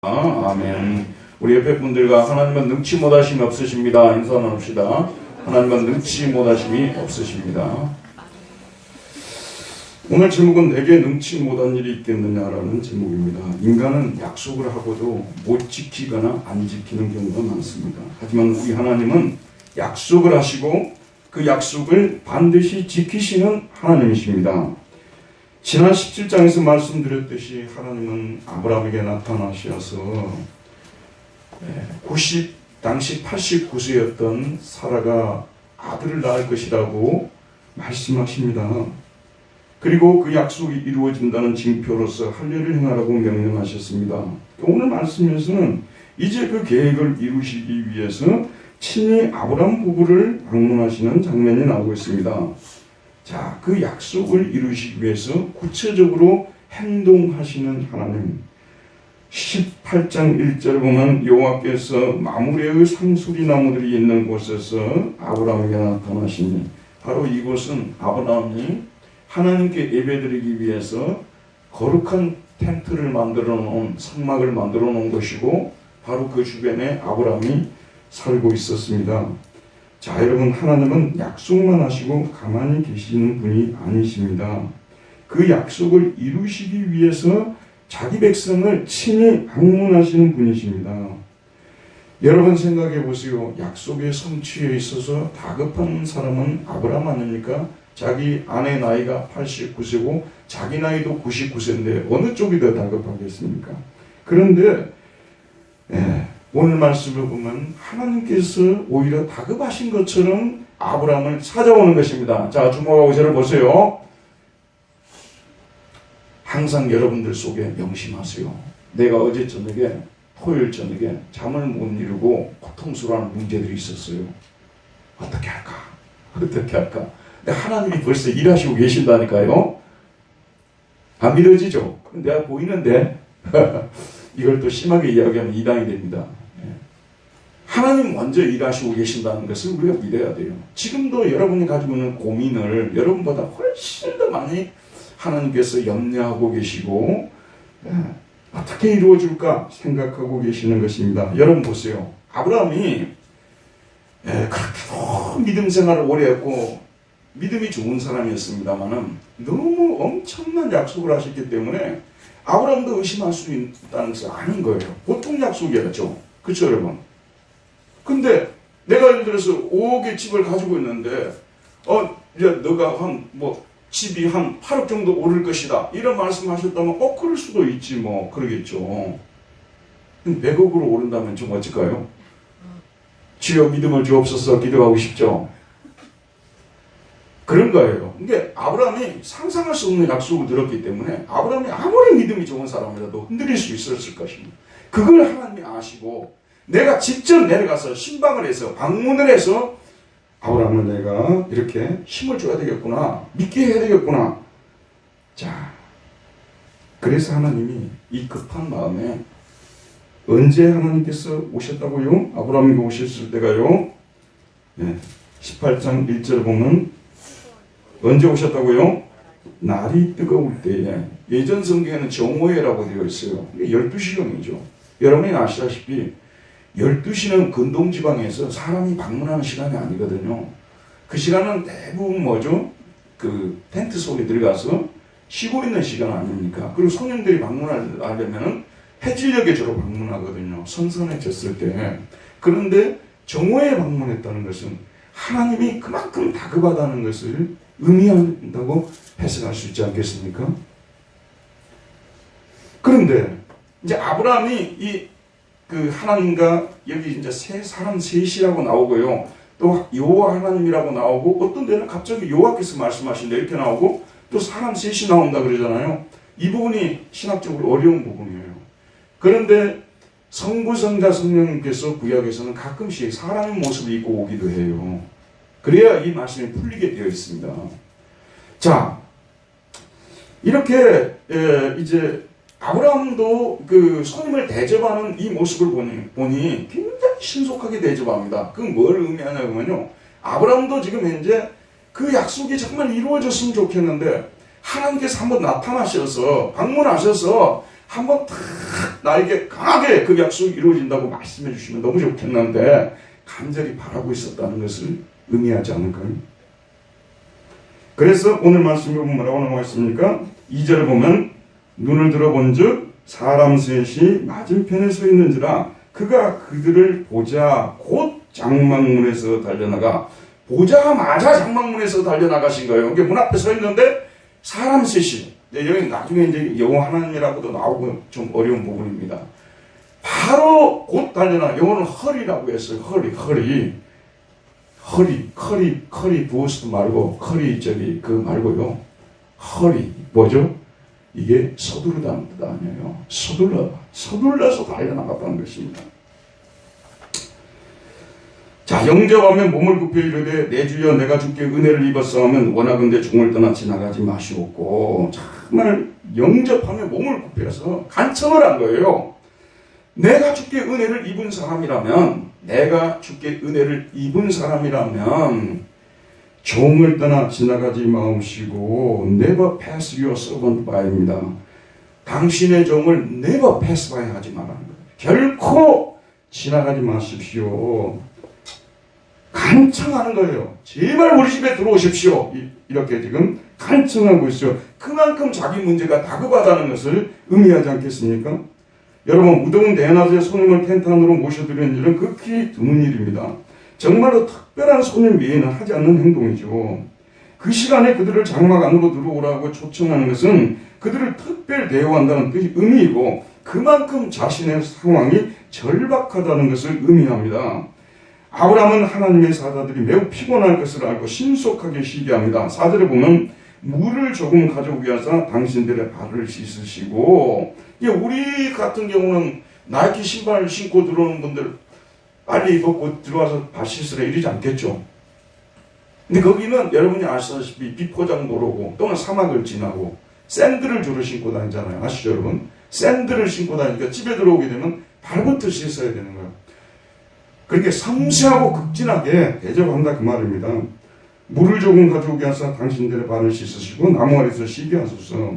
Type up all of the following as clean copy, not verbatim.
아멘. 우리 옆에 분들과 하나님은 능치 못하심이 없으십니다. 인사 나눕시다. 하나님은 능치 못하심이 없으십니다. 오늘 제목은 내게 능치 못한 일이 있겠느냐라는 제목입니다. 인간은 약속을 하고도 못 지키거나 안 지키는 경우가 많습니다. 하지만 우리 하나님은 약속을 하시고 그 약속을 반드시 지키시는 하나님이십니다. 지난 17장에서 말씀드렸듯이 하나님은 아브라함에게 나타나셔서 당시 89세였던 사라가 아들을 낳을 것이라고 말씀하십니다. 그리고 그 약속이 이루어진다는 징표로서 할례를 행하라고 명령하셨습니다. 오늘 말씀에서는 이제 그 계획을 이루시기 위해서 친히 아브라함 부부를 방문하시는 장면이 나오고 있습니다. 자, 그 약속을 이루시기 위해서 구체적으로 행동하시는 하나님. 18장 1절을 보면 여호와께서 마므레의 상수리 나무들이 있는 곳에서 아브라함에게 나타나시니, 바로 이곳은 아브라함이 하나님께 예배드리기 위해서 거룩한 텐트를 만들어 놓은, 성막을 만들어 놓은 것이고, 바로 그 주변에 아브라함이 살고 있었습니다. 자, 여러분, 하나님은 약속만 하시고 가만히 계시는 분이 아니십니다. 그 약속을 이루시기 위해서 자기 백성을 친히 방문하시는 분이십니다. 여러분 생각해 보세요. 약속의 성취에 있어서 다급한 사람은 아브라함 아닙니까? 자기 아내 나이가 89세고 자기 나이도 99세인데 어느 쪽이 더 다급하겠습니까? 그런데 오늘 말씀을 보면 하나님께서 오히려 다급하신 것처럼 아브라함을 찾아오는 것입니다. 자, 주목하고 저를 보세요. 항상 여러분들 속에 명심하세요. 내가 어제 저녁에, 토요일 저녁에 잠을 못 이루고 고통스러운 문제들이 있었어요. 어떻게 할까? 어떻게 할까? 근데 하나님이 벌써 일하시고 계신다니까요. 안 믿어지죠? 내가 보이는데 이걸 또 심하게 이야기하면 이단이 됩니다. 하나님 먼저 일하시고 계신다는 것을 우리가 믿어야 돼요. 지금도 여러분이 가지고 있는 고민을 여러분보다 훨씬 더 많이 하나님께서 염려하고 계시고 어떻게 이루어질까 생각하고 계시는 것입니다. 여러분 보세요. 아브라함이 그렇게 믿음 생활을 오래 했고 믿음이 좋은 사람이었습니다만은 너무 엄청난 약속을 하셨기 때문에 아브라함도 의심할 수 있다는 것을 아는 거예요. 보통 약속이었죠. 그렇죠, 여러분? 근데 내가 예를 들어서 5억의 집을 가지고 있는데 이제 너가 집이 한 8억 정도 오를 것이다 이런 말씀하셨다면 그럴 수도 있지 뭐 그러겠죠. 근데 100억으로 오른다면 좀 어쩔까요? 주여 믿음을 주옵소서 기도하고 싶죠. 그런 거예요. 근데 아브라함이 상상할 수 없는 약속을 들었기 때문에 아브라함이 아무리 믿음이 좋은 사람이라도 흔들릴 수 있었을 것입니다. 그걸 하나님이 아시고 내가 직접 내려가서 신방을 해서 방문을 해서 아브라함을 내가 이렇게 힘을 줘야 되겠구나, 믿게 해야 되겠구나. 자, 그래서 하나님이 이 급한 마음에 언제 하나님께서 오셨다고요? 아브라함이 오셨을 때가요. 18장 1절을 보면 언제 오셨다고요? 날이 뜨거울 때에. 예전 성경에는 정오회라고 되어 있어요. 이게 12시경이죠. 여러분이 아시다시피 12시는 근동지방에서 사람이 방문하는 시간이 아니거든요. 그 시간은 대부분 뭐죠? 그 텐트 속에 들어가서 쉬고 있는 시간 아닙니까? 그리고 손님들이 방문하려면 해질녘에 주로 방문하거든요. 선선해졌을 때. 그런데 정오에 방문했다는 것은 하나님이 그만큼 다급하다는 것을 의미한다고 해석할 수 있지 않겠습니까? 그런데 이제 아브라함이 그 하나님과 여기 이제 사람 셋이라고 나오고요. 또 여호와 하나님이라고 나오고 어떤 데는 갑자기 여호와께서 말씀하신다 이렇게 나오고 또 사람 셋이 나온다 그러잖아요. 이 부분이 신학적으로 어려운 부분이에요. 그런데 성부, 성자, 성령님께서 구약에서는 가끔씩 사람의 모습을 입고 오기도 해요. 그래야 이 말씀이 풀리게 되어 있습니다. 자, 이렇게 이제 아브라함도 그 손님을 대접하는 이 모습을 보니 굉장히 신속하게 대접합니다. 그건 뭘 의미하냐면요. 아브라함도 지금 현재 그 약속이 정말 이루어졌으면 좋겠는데 하나님께서 한번 나타나셔서 방문하셔서 한번 탁 나에게 강하게 그 약속이 이루어진다고 말씀해 주시면 너무 좋겠는데 간절히 바라고 있었다는 것을 의미하지 않을까요? 그래서 오늘 말씀에 보면 뭐라고 나와 있습니까? 2절을 보면 눈을 들어본 즉 사람 셋이 맞은편에 서 있는지라 그가 그들을 보자 곧 장막문에서 달려나가 보자마자 장막문에서 달려나가신 거예요. 이게 문 앞에 서 있는데 사람 셋이 여기 나중에 이제 여호와 하나님이라고도 나오고 좀 어려운 부분입니다. 바로 곧 달려나 영어는 헐이라고 했어요. 커리 부어스도 말고 커리 저기 그 말고요. 헐이 뭐죠? 이게 서두르다는 뜻 아니에요. 서둘러서 달려나갔다는 것입니다. 자, 영접하면 몸을 굽혀 이르되 내 주여 내가 주께 은혜를 입었어 하면 원하건대 종을 떠나 지나가지 마시옵고 정말 영접하면 몸을 굽혀서 간청을 한 거예요. 내가 주께 은혜를 입은 사람이라면 종을 떠나 지나가지 마옵시고 never pass your servant by입니다. 당신의 종을 never pass by 하지 말라는 거예요. 결코 지나가지 마십시오. 간청하는 거예요. 제발 우리 집에 들어오십시오. 이렇게 지금 간청하고 있어요. 그만큼 자기 문제가 다급하다는 것을 의미하지 않겠습니까? 여러분, 무더운 대낮에 손님을 텐트 안으로 모셔드리는 일은 극히 드문 일입니다. 정말로 특별한 손님 외에는 하지 않는 행동이죠. 그 시간에 그들을 장막 안으로 들어오라고 초청하는 것은 그들을 특별 대우한다는 뜻이 의미이고 그만큼 자신의 상황이 절박하다는 것을 의미합니다. 아브라함은 하나님의 사자들이 매우 피곤할 것을 알고 신속하게 쉬게 합니다. 4절에 보면 물을 조금 가져오게 하사 당신들의 발을 씻으시고, 우리 같은 경우는 나이키 신발 신고 들어오는 분들 빨리 입고 들어와서 발 씻으라 이러지 않겠죠. 근데 거기는 여러분이 아시다시피 비포장 도로고 또는 사막을 지나고 샌들을 주로 신고 다니잖아요. 아시죠 여러분? 샌들을 신고 다니니까 집에 들어오게 되면 발부터 씻어야 되는 거예요. 그렇게 섬세하고 극진하게 대접한다 그 말입니다. 물을 조금 가져오게 하사 당신들의 발을 씻으시고 나무 아래서 쉬게 하소서.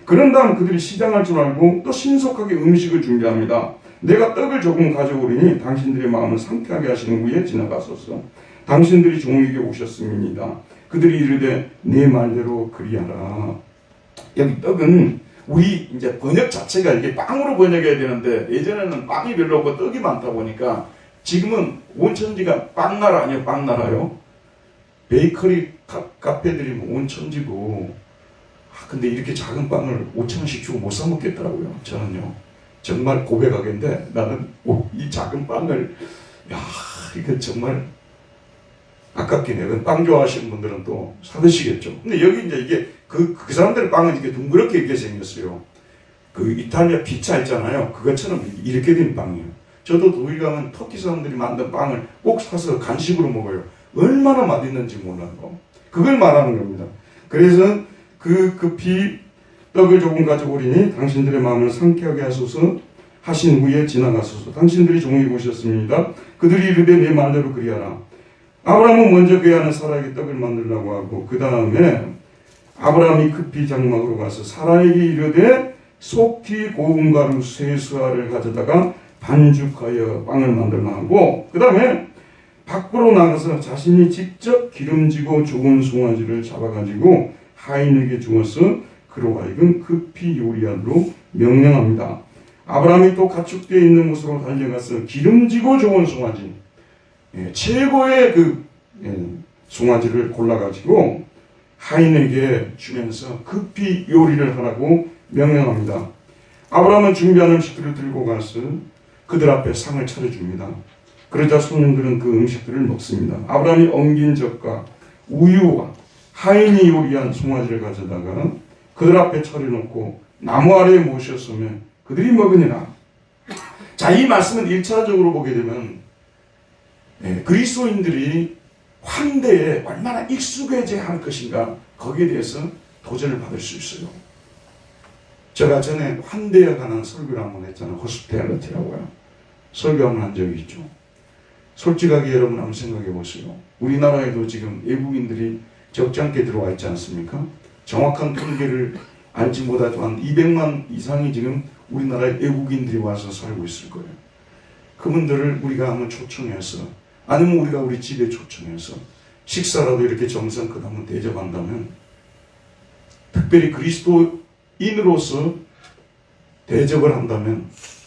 그런 다음 그들이 시장할 줄 알고 또 신속하게 음식을 준비합니다. 내가 떡을 조금 가져오리니 당신들의 마음을 상쾌하게 하시는 후에 지나가소서. 당신들이 종에게 오셨음이니이다. 그들이 이르되 내 말대로 그리하라. 여기 떡은 우리 이제 번역 자체가 이게 빵으로 번역해야 되는데 예전에는 빵이 별로 없고 떡이 많다 보니까 지금은 온천지가 빵나라 아니에요? 빵나라요? 베이커리 카페들이 뭐 온천지고 근데 이렇게 작은 빵을 5,000원씩 주고 못 사 먹겠더라고요. 저는요. 정말 고백하겠는데 나는 이 작은 빵을 이거 정말 아깝긴 해요. 빵 좋아하시는 분들은 또 사드시겠죠. 근데 여기 이제 이게 그 사람들의 빵은 이렇게 둥그렇게 이렇게 생겼어요. 그 이탈리아 피자 있잖아요. 그것처럼 이렇게 된 빵이에요. 저도 독일 가면 터키 사람들이 만든 빵을 꼭 사서 간식으로 먹어요. 얼마나 맛있는지 몰라요. 그걸 말하는 겁니다. 그래서 급히 떡을 조금 가져오리니 당신들의 마음을 상쾌하게 하소서 하신 후에 지나가소서. 당신들이 종이 오셨습니다. 그들이 이르되 내 말대로 그리하라. 아브라함은 먼저 그의 아내 사라에게 떡을 만들라고 하고 그 다음에 아브라함이 급히 장막으로 가서 사라에게 이르되 속히 고운 가루 세 수알을 가져다가 반죽하여 빵을 만들라 하고 그 다음에 밖으로 나가서 자신이 직접 기름지고 좋은 송아지를 잡아가지고 하인에게 주어서 그로 하여금 급히 요리하도록 명령합니다. 아브라함이 또 가축되어 있는 곳으로 달려가서 기름지고 좋은 송아지, 최고의 송아지를 골라가지고 하인에게 주면서 급히 요리를 하라고 명령합니다. 아브라함은 준비한 음식들을 들고 가서 그들 앞에 상을 차려줍니다. 그러자 손님들은 그 음식들을 먹습니다. 아브라함이 엉긴 젖과 우유와 하인이 요리한 송아지를 가져다가 그들 앞에 차려놓고 나무 아래에 모셨으며 그들이 먹으니라. 자, 이 말씀은 1차적으로 보게 되면 그리스도인들이 환대에 얼마나 익숙해져야 할 것인가 거기에 대해서 도전을 받을 수 있어요. 제가 전에 환대에 관한 설교를 한번 했잖아요. 호스피탈리티라고요. 설교 한번 한 적이 있죠. 솔직하게 여러분 한번 생각해 보세요. 우리나라에도 지금 외국인들이 적지 않게 들어와 있지 않습니까? 정확한 통계를 알지 못하지만 200만 이상이 지금 우리나라에 외국인들이 와서 살고 있을 거예요. 그분들을 우리가 한번 초청해서, 아니면 우리가 우리 집에 초청해서 식사라도 이렇게 정성껏 한번 대접한다면, 특별히 그리스도인으로서 대접을 한다면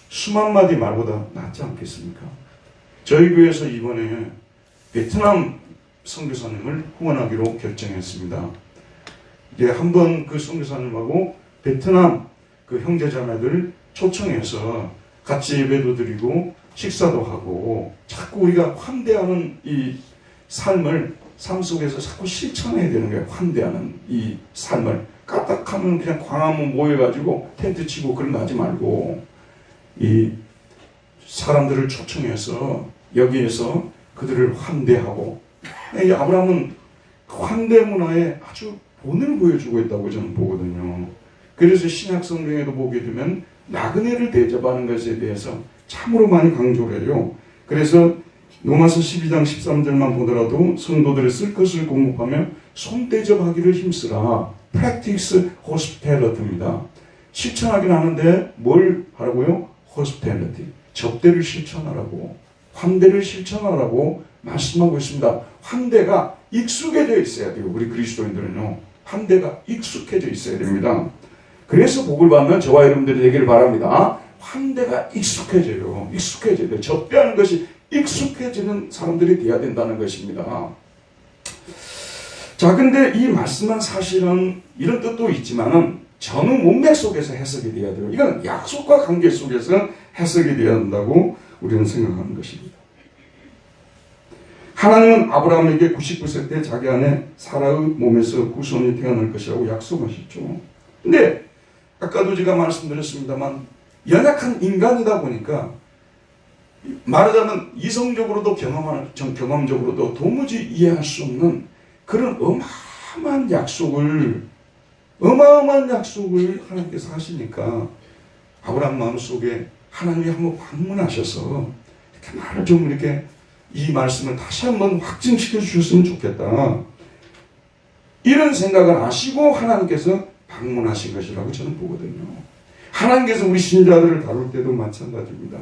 수만 마디 말보다 낫지 않겠습니까? 저희 교회에서 이번에 베트남 선교사님을 후원하기로 결정했습니다. 이제 한번 그 선교사님하고 베트남 그 형제자매들 초청해서 같이 예배도 드리고 식사도 하고, 자꾸 우리가 환대하는 이 삶을 삶 속에서 자꾸 실천해야 되는 거예요. 환대하는 이 삶을. 까딱하면 그냥 광화문 모여가지고 텐트 치고 그런 거 하지 말고, 이 사람들을 초청해서 여기에서 그들을 환대하고, 이 아브라함은 환대 문화에 아주 본을 보여주고 있다고 저는 보거든요. 그래서 신약 성경에도 보게 되면 나그네를 대접하는 것에 대해서 참으로 많이 강조를 해요. 그래서 로마서 12장 13절만 보더라도 성도들의 쓸 것을 공급하며 손대접하기를 힘쓰라. Practice hospitality입니다. 실천하긴 하는데 뭘 하라고요? hospitality. 접대를 실천하라고, 환대를 실천하라고 말씀하고 있습니다. 환대가 익숙해져 있어야 돼요. 우리 그리스도인들은요. 환대가 익숙해져 있어야 됩니다. 그래서 복을 받는 저와 여러분들이 되기를 바랍니다. 환대가 익숙해져요. 익숙해져야 돼요. 접대하는 것이 익숙해지는 사람들이 되어야 된다는 것입니다. 자, 근데 이 말씀은 사실은 이런 뜻도 있지만은 전후 문맥 속에서 해석이 되어야 돼요. 이건 약속과 관계 속에서 해석이 되어야 한다고 우리는 생각하는 것입니다. 하나님은 아브라함에게 99세 때 자기 아내 사라의 몸에서 후손이 태어날 것이라고 약속하셨죠. 근데 아까도 제가 말씀드렸습니다만 연약한 인간이다 보니까 말하자면 이성적으로도 경험적으로도 도무지 이해할 수 없는 그런 어마어마한 약속을 하나님께서 하시니까 아브라함 마음속에 하나님이 한번 방문하셔서 이렇게 나를 좀 이렇게 이 말씀을 다시 한번 확증시켜 주셨으면 좋겠다. 이런 생각을 하시고 하나님께서 방문하신 것이라고 저는 보거든요. 하나님께서 우리 신자들을 다룰 때도 마찬가지입니다.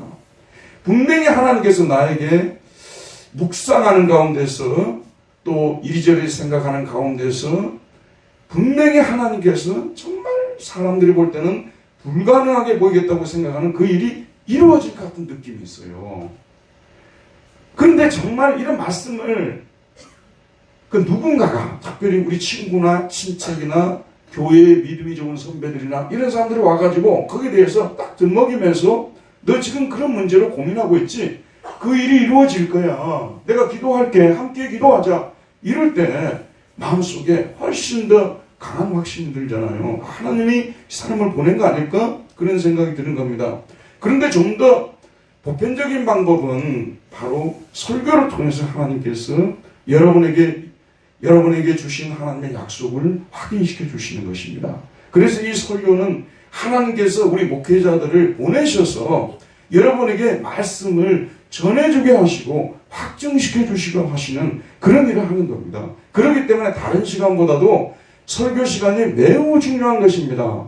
분명히 하나님께서 나에게 묵상하는 가운데서 또 이리저리 생각하는 가운데서 분명히 하나님께서 정말 사람들이 볼 때는 불가능하게 보이겠다고 생각하는 그 일이 이루어질 것 같은 느낌이 있어요. 그런데 정말 이런 말씀을 그 누군가가, 특별히 우리 친구나 친척이나 교회의 믿음이 좋은 선배들이나 이런 사람들이 와가지고 거기에 대해서 딱 들먹이면서 너 지금 그런 문제로 고민하고 있지? 그 일이 이루어질 거야. 내가 기도할게. 함께 기도하자. 이럴 때 마음속에 훨씬 더 강한 확신이 들잖아요. 하나님이 사람을 보낸 거 아닐까? 그런 생각이 드는 겁니다. 그런데 좀 더 보편적인 방법은 바로 설교를 통해서 하나님께서 여러분에게 주신 하나님의 약속을 확인시켜 주시는 것입니다. 그래서 이 설교는 하나님께서 우리 목회자들을 보내셔서 여러분에게 말씀을 전해주게 하시고 확증시켜 주시고 하시는 그런 일을 하는 겁니다. 그렇기 때문에 다른 시간보다도 설교 시간이 매우 중요한 것입니다.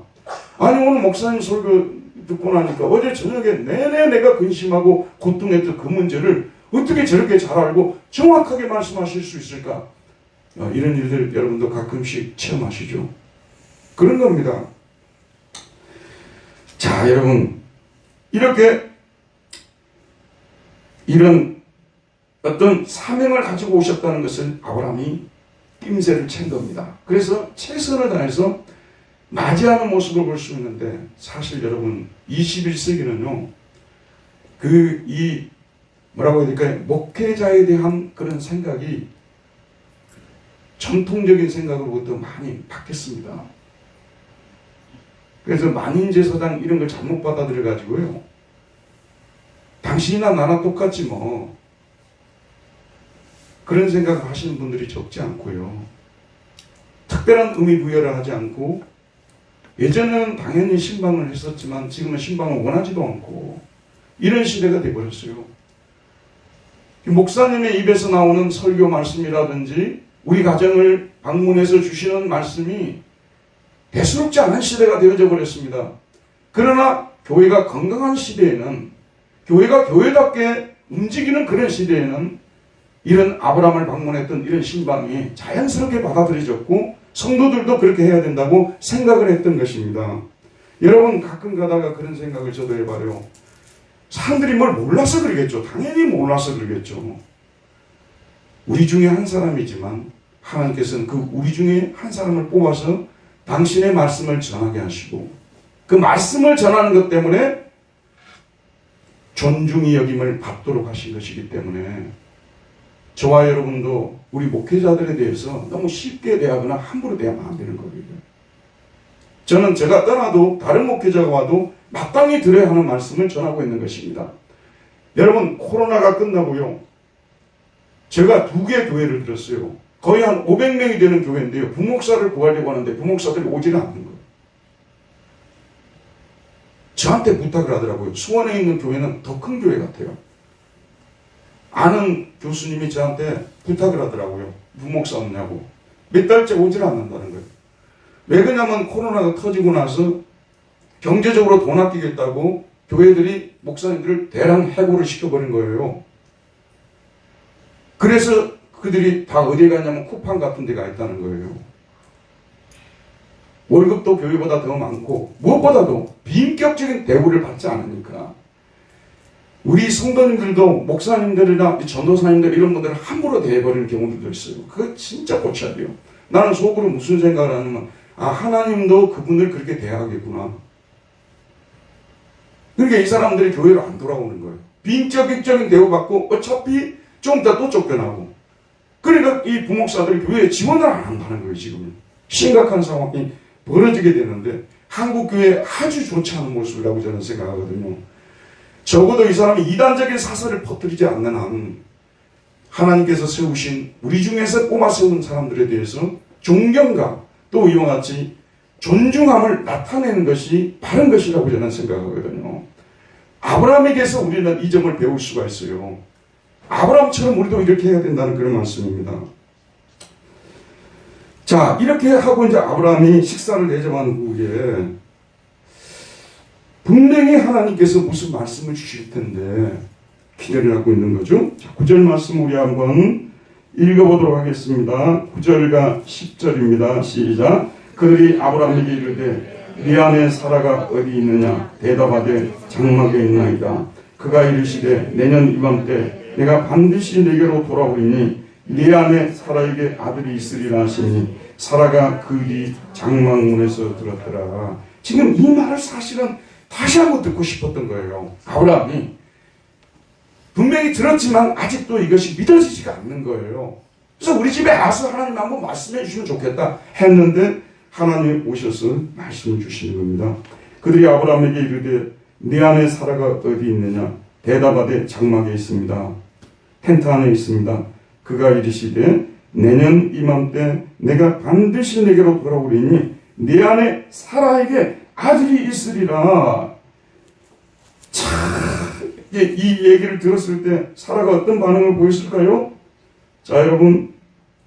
아니 오늘 목사님 설교 듣고 나니까 어제 저녁에 내내 내가 근심하고 고통했던 그 문제를 어떻게 저렇게 잘 알고 정확하게 말씀하실 수 있을까? 이런 일들 여러분도 가끔씩 체험하시죠? 그런 겁니다. 자, 여러분, 이렇게 이런 어떤 사명을 가지고 오셨다는 것을 아브라함이 낌새를 챈 겁니다. 그래서 최선을 다해서 맞이하는 모습을 볼 수 있는데, 사실 여러분 21세기는요 뭐라고 해야 될까요? 목회자에 대한 그런 생각이 전통적인 생각으로부터 많이 바뀌었습니다. 그래서 만인제사장 이런 걸 잘못 받아들여 가지고요, 당신이나 나나 똑같지 뭐, 그런 생각을 하시는 분들이 적지 않고요, 특별한 의미 부여를 하지 않고, 예전에는 당연히 신방을 했었지만 지금은 신방을 원하지도 않고 이런 시대가 되어버렸어요. 목사님의 입에서 나오는 설교 말씀이라든지 우리 가정을 방문해서 주시는 말씀이 대수롭지 않은 시대가 되어져 버렸습니다. 그러나 교회가 건강한 시대에는, 교회가 교회답게 움직이는 그런 시대에는 이런 아브라함을 방문했던 이런 신방이 자연스럽게 받아들여졌고 성도들도 그렇게 해야 된다고 생각을 했던 것입니다. 여러분, 가끔 가다가 그런 생각을 저도 해봐요. 사람들이 뭘 몰라서 그러겠죠. 당연히 몰라서 그러겠죠. 우리 중에 한 사람이지만 하나님께서는 그 우리 중에 한 사람을 뽑아서 당신의 말씀을 전하게 하시고 그 말씀을 전하는 것 때문에 존중이 여김을 받도록 하신 것이기 때문에 저와 여러분도 우리 목회자들에 대해서 너무 쉽게 대하거나 함부로 대하면 안 되는 거예요. 저는 제가 떠나도 다른 목회자가 와도 마땅히 들어야 하는 말씀을 전하고 있는 것입니다. 여러분, 코로나가 끝나고요, 제가 2개 교회를 들었어요. 거의 한 500명이 되는 교회인데요, 부목사를 구하려고 하는데 부목사들이 오지는 않는 거예요. 저한테 부탁을 하더라고요. 수원에 있는 교회는 더 큰 교회 같아요. 아는 교수님이 저한테 부탁을 하더라고요. 부목사 없냐고. 몇 달째 오질 않는다는 거예요. 왜 그러냐면 코로나가 터지고 나서 경제적으로 돈 아끼겠다고 교회들이 목사님들을 대량 해고를 시켜버린 거예요. 그래서 그들이 다 어디에 갔냐면 쿠팡 같은 데 가 있다는 거예요. 월급도 교회보다 더 많고 무엇보다도 비인격적인 대우를 받지 않으니까 우리 성도님들도 목사님들이나 전도사님들 이런 분들을 함부로 대해버리는 경우들도 있어요. 그거 진짜 고쳐야 돼요. 나는 속으로 무슨 생각을 하냐면 하나님도 그분을 그렇게 대하겠구나. 그러니까 이 사람들이 교회로 안 돌아오는 거예요. 비인격적인 대우받고 어차피 좀 이따 또 쫓겨나고. 그러니까 이 부목사들이 교회에 지원을 안 한다는 거예요. 지금 심각한 상황이 벌어지게 되는데 한국교회 아주 좋지 않은 모습이라고 저는 생각하거든요. 적어도 이 사람이 이단적인 사설을 퍼뜨리지 않는 한 하나님께서 세우신 우리 중에서 뽑아 세운 사람들에 대해서 존경과 또 이와 같이 존중함을 나타내는 것이 바른 것이라고 저는 생각하거든요. 아브라함에게서 우리는 이 점을 배울 수가 있어요. 아브라함처럼 우리도 이렇게 해야 된다는 그런 말씀입니다. 자, 이렇게 하고 이제 아브라함이 식사를 대접한 후에 분명히 하나님께서 무슨 말씀을 주실 텐데 기대를 하고 있는 거죠. 자, 9절 말씀 우리 한번 읽어보도록 하겠습니다. 9절과 10절입니다. 시작. 그들이 아브라함에게 이르되 네 안에 사라가 어디 있느냐 대답하되 장막에 있나이다. 그가 이르시되 내년 이맘때 내가 반드시 내게로 돌아오리니 네 안에 사라에게 아들이 있으리라 하시니 사라가 그 뒤 장막문에서 들었더라. 지금 이 말을 사실은 다시 한번 듣고 싶었던 거예요. 아브라함이 분명히 들었지만 아직도 이것이 믿어지지가 않는 거예요. 그래서 우리 집에 와서 하나님 한번 말씀해 주시면 좋겠다 했는데 하나님 오셔서 말씀을 주시는 겁니다. 그들이 아브라함에게 이르되 네 안에 사라가 어디 있느냐 대답하되 장막에 있습니다. 텐트 안에 있습니다. 그가 이르시되 내년 이맘때 내가 반드시 내게로 돌아오리니 네 안에 사라에게 아들이 있으리라. 참, 이 얘기를 들었을 때 사라가 어떤 반응을 보였을까요? 자, 여러분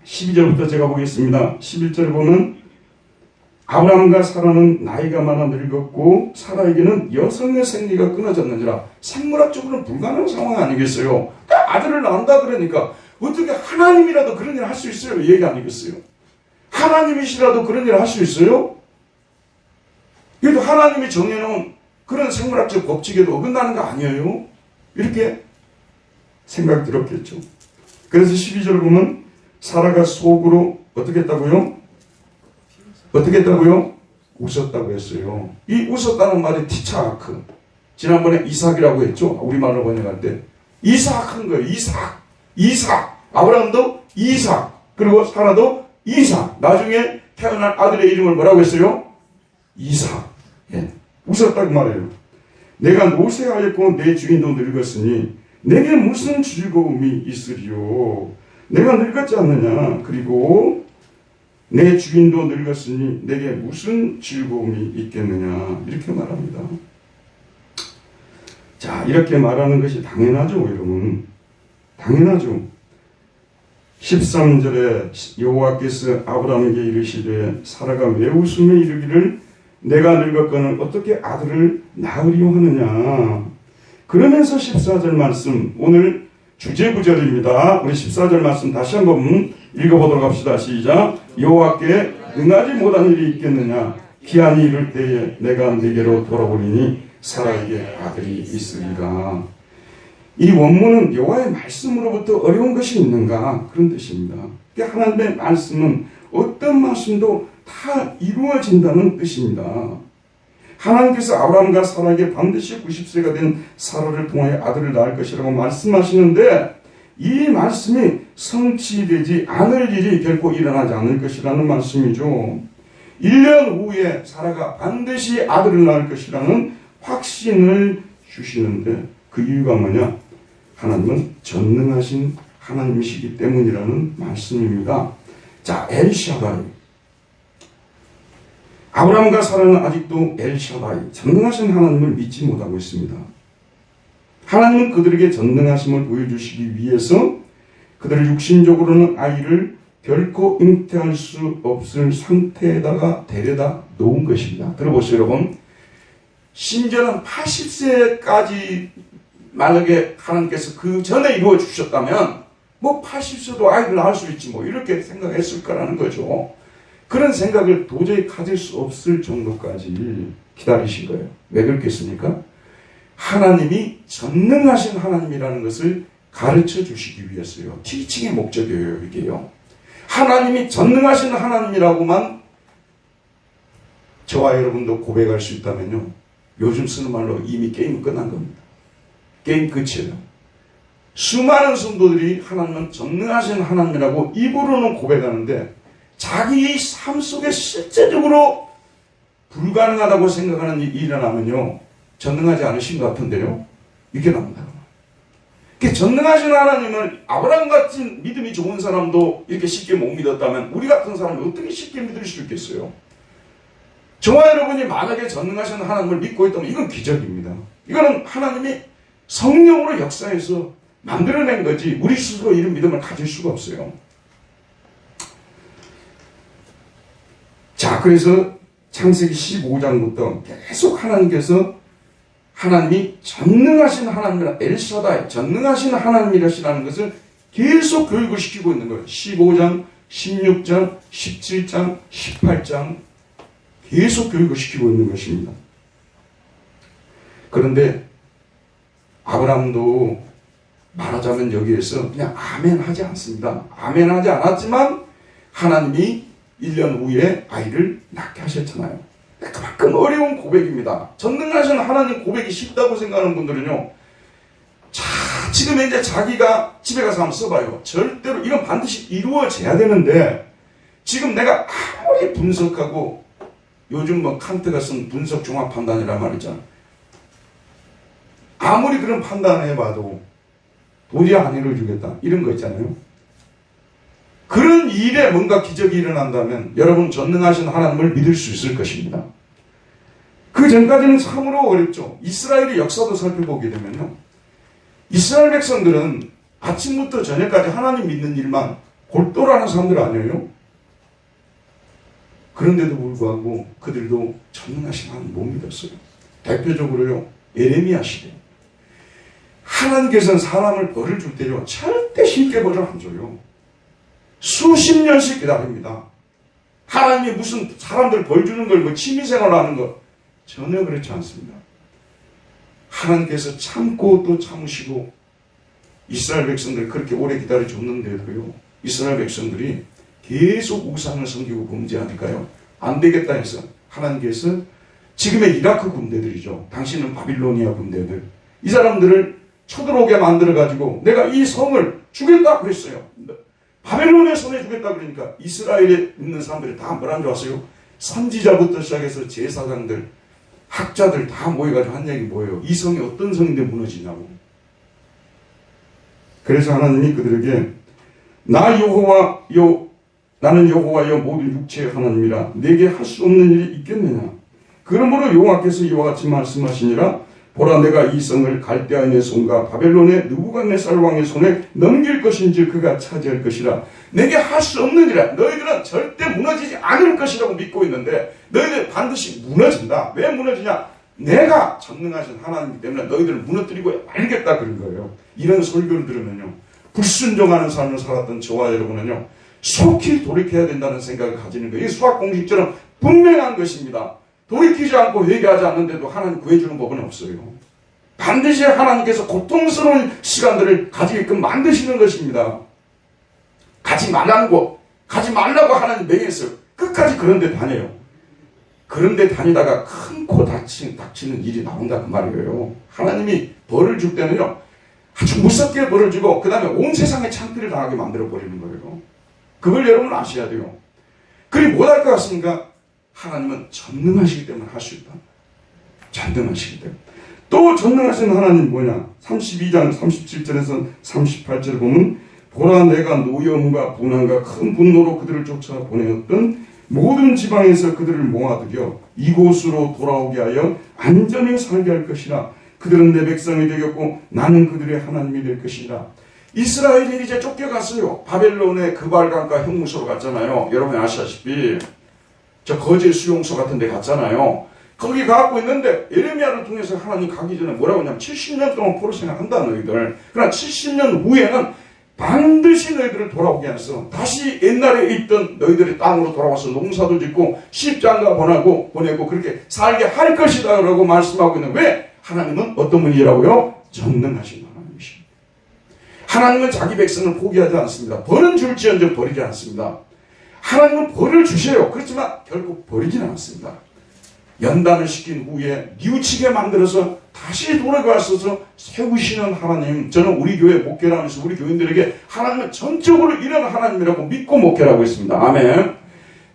12절부터 제가 보겠습니다. 11절 보면 아브라함과 사라는 나이가 많아 늙었고 사라에게는 여성의 생리가 끊어졌느니라. 생물학적으로는 불가능한 상황 아니겠어요? 아들을 낳는다 그러니까 어떻게 하나님이라도 그런 일을 할 수 있어요? 얘기 아니겠어요? 하나님이시라도 그런 일을 할 수 있어요? 그래도 하나님이 정해놓은 그런 생물학적 법칙에도 어긋나는 거 아니에요? 이렇게 생각 들었겠죠. 그래서 12절 보면 사라가 속으로 어떻게 했다고요? 어떻게 했다고요? 웃었다고 했어요. 이 웃었다는 말이 티차아크. 지난번에 이삭이라고 했죠? 우리말로 번역할 때. 이삭 한 거예요. 이삭. 아브라함도 이삭. 그리고 사라도 이삭. 나중에 태어난 아들의 이름을 뭐라고 했어요? 이삭. 예. 웃었다고 말해요. 내가 노쇠하였고 내 주인도 늙었으니 내게 무슨 즐거움이 있으리요. 내가 늙었지 않느냐. 그리고 내 주인도 늙었으니 내게 무슨 즐거움이 있겠느냐. 이렇게 말합니다. 자, 이렇게 말하는 것이 당연하죠, 여러분. 당연하죠. 13절에 여호와께서 아브라함에게 이르시되 사라가 왜 웃으며 이르기를 내가 늙었거늘 어떻게 아들을 낳으려 하느냐. 그러면서 14절 말씀, 오늘 주제 구절입니다. 우리 14절 말씀 다시 한번 읽어보도록 합시다. 시작. 여호와께 응하지 못한 일이 있겠느냐. 기한이 이를 때에 내가 네게로 돌아오리니 사라에게 아들이 있으리라. 이 원문은 여호와의 말씀으로부터 어려운 것이 있는가, 그런 뜻입니다. 하나님의 말씀은 어떤 말씀도 다 이루어진다는 뜻입니다. 하나님께서 아브라함과 사라에게 반드시 90세가 된 사라를 통하여 아들을 낳을 것이라고 말씀하시는데, 이 말씀이 성취되지 않을 일이 결코 일어나지 않을 것이라는 말씀이죠. 1년 후에 사라가 반드시 아들을 낳을 것이라는 확신을 주시는데, 그 이유가 뭐냐? 하나님은 전능하신 하나님이시기 때문이라는 말씀입니다. 자, 엘샤다이. 아브라함과 사라는 아직도 엘샤다이, 전능하신 하나님을 믿지 못하고 있습니다. 하나님은 그들에게 전능하심을 보여주시기 위해서 그들을 육신적으로는 아이를 결코 잉태할 수 없을 상태에다가 데려다 놓은 것입니다. 들어보세요, 여러분. 심지어는 80세까지 만약에 하나님께서 그 전에 이루어 주셨다면 뭐 80세도 아이를 낳을 수 있지 뭐 이렇게 생각했을 거라는 거죠. 그런 생각을 도저히 가질 수 없을 정도까지 기다리신 거예요. 왜 그렇겠습니까? 하나님이 전능하신 하나님이라는 것을 가르쳐 주시기 위해서요. 티칭의 목적이에요, 이게요. 하나님이 전능하신 하나님이라고만 저와 여러분도 고백할 수 있다면요, 요즘 쓰는 말로 이미 게임은 끝난 겁니다. 게임 끝이에요. 수많은 성도들이 하나님은 전능하신 하나님이라고 입으로는 고백하는데 자기 삶 속에 실제적으로 불가능하다고 생각하는 일이 일어나면요, 전능하지 않으신 것 같은데요, 이렇게 나옵니다. 전능하신 하나님을 아브라함 같은 믿음이 좋은 사람도 이렇게 쉽게 못 믿었다면 우리 같은 사람이 어떻게 쉽게 믿을 수 있겠어요? 저와 여러분이 만약에 전능하신 하나님을 믿고 있다면 이건 기적입니다. 이거는 하나님이 성령으로 역사해서 만들어낸 거지 우리 스스로 이런 믿음을 가질 수가 없어요. 자, 그래서 창세기 15장부터 계속 하나님이 전능하신 하나님이라, 엘샤다이, 전능하신 하나님이라시라는 것을 계속 교육을 시키고 있는 거예요. 15장, 16장, 17장, 18장 계속 교육을 시키고 있는 것입니다. 그런데 아브라함도 말하자면 여기에서 그냥 아멘 하지 않습니다. 아멘 하지 않았지만 하나님이 1년 후에 아이를 낳게 하셨잖아요. 그만큼 어려운 고백입니다. 전능하신 하나님 고백이 쉽다고 생각하는 분들은요, 자, 지금 이제 자기가 집에 가서 한번 써봐요. 절대로 이건 반드시 이루어져야 되는데, 지금 내가 아무리 분석하고, 요즘 뭐 칸트가 쓴 분석 종합 판단이란 말 있잖아. 아무리 그런 판단을 해봐도 도저히 안 이루어주겠다, 이런 거 있잖아요. 그런 일에 뭔가 기적이 일어난다면 여러분 전능하신 하나님을 믿을 수 있을 것입니다. 그 전까지는 참으로 어렵죠. 이스라엘의 역사도 살펴보게 되면요, 이스라엘 백성들은 아침부터 저녁까지 하나님 믿는 일만 골똘하는 사람들 아니에요? 그런데도 불구하고 그들도 전능하신 하나님 못 믿었어요. 대표적으로요, 에레미야 시대. 하나님께서는 사람을 벌을 줄 때요, 절대 쉽게 벌을 안 줘요. 수십 년씩 기다립니다. 하나님이 무슨 사람들 벌 주는 걸 뭐 취미생활 하는 거 전혀 그렇지 않습니다. 하나님께서 참고 또 참으시고, 이스라엘 백성들 그렇게 오래 기다려줬는데도요, 이스라엘 백성들이 계속 우상을 섬기고 범죄하니까요, 안 되겠다 해서 하나님께서 지금의 이라크 군대들이죠, 당시는 바빌로니아 군대들, 이 사람들을 쳐들어오게 만들어가지고 내가 이 성을 주겠다 그랬어요. 바벨론의 손에 주겠다 그러니까 이스라엘에 있는 사람들이 다 뭐라는 줄 아세요? 선지자부터 시작해서 제사장들, 학자들 다 모여가지고 한 얘기 뭐예요? 이 성이 어떤 성인데 무너지냐고. 그래서 하나님이 그들에게 나는 여호와여 모든 육체의 하나님이라 내게 할 수 없는 일이 있겠느냐. 그러므로 여호와께서 이와 같이 말씀하시니라. 보라 내가 이 성을 갈대아인의 손과 바벨론의 느부갓네살 왕의 손에 넘길 것인지 그가 차지할 것이라. 내게 할 수 없느니라. 너희들은 절대 무너지지 않을 것이라고 믿고 있는데 너희들 반드시 무너진다. 왜 무너지냐? 내가 전능하신 하나님이기 때문에 너희들을 무너뜨리고 말겠다 그런 거예요. 이런 설교를 들으면요, 불순종하는 삶을 살았던 저와 여러분은요 속히 돌이켜야 된다는 생각을 가지는 거예요. 이 수학 공식처럼 분명한 것입니다. 돌이키지 않고 회개하지 않는데도 하나님 구해주는 법은 없어요. 반드시 하나님께서 고통스러운 시간들을 가지게끔 만드시는 것입니다. 가지 말라는 거, 가지 말라고 하나님 명했어요. 끝까지 그런 데 다녀요. 그런 데 다니다가 큰 코 닥치는 일이 나온다 그 말이에요. 하나님이 벌을 줄 때는요 아주 무섭게 벌을 주고 그 다음에 온 세상에 창피를 당하게 만들어 버리는 거예요. 그걸 여러분 아셔야 돼요. 그리 못할 것 같습니까? 하나님은 전능하시기 때문에 할 수 있다. 전능하시기 때문에. 또 전능하신 하나님 뭐냐? 32장 37절에서 38절을 보면 보라 내가 노여움과 분한과 큰 분노로 그들을 쫓아 보내었던 모든 지방에서 그들을 모아들여 이곳으로 돌아오게 하여 안전히 살게 할 것이라. 그들은 내 백성이 되겠고 나는 그들의 하나님이 될 것이라. 이스라엘이 이제 쫓겨갔어요. 바벨론의 그발강가 형무소로 갔잖아요. 여러분 아시다시피 저 거제 수용소 같은 데 갔잖아요. 거기 가고 있는데 예레미야를 통해서 하나님 가기 전에 뭐라고 하냐면 70년 동안 포로 생활한다 너희들. 그러나 70년 후에는 반드시 너희들을 돌아오게 해서 다시 옛날에 있던 너희들의 땅으로 돌아와서 농사도 짓고 십장가 보내고 그렇게 살게 할 것이다 라고 말씀하고 있는. 왜? 하나님은 어떤 분이라고요? 전능하신 하나님이십니다. 하나님은 자기 백성을 포기하지 않습니다. 벌은 줄지언정 버리지 않습니다. 하나님은 벌을 주셔요. 그렇지만 결국 버리지는 않습니다. 연단을 시킨 후에 뉘우치게 만들어서 다시 돌아가셔서 세우시는 하나님. 저는 우리 교회 목회를 하면서 우리 교인들에게 하나님은 전적으로 이런 하나님이라고 믿고 목회를 하고 있습니다. 아멘.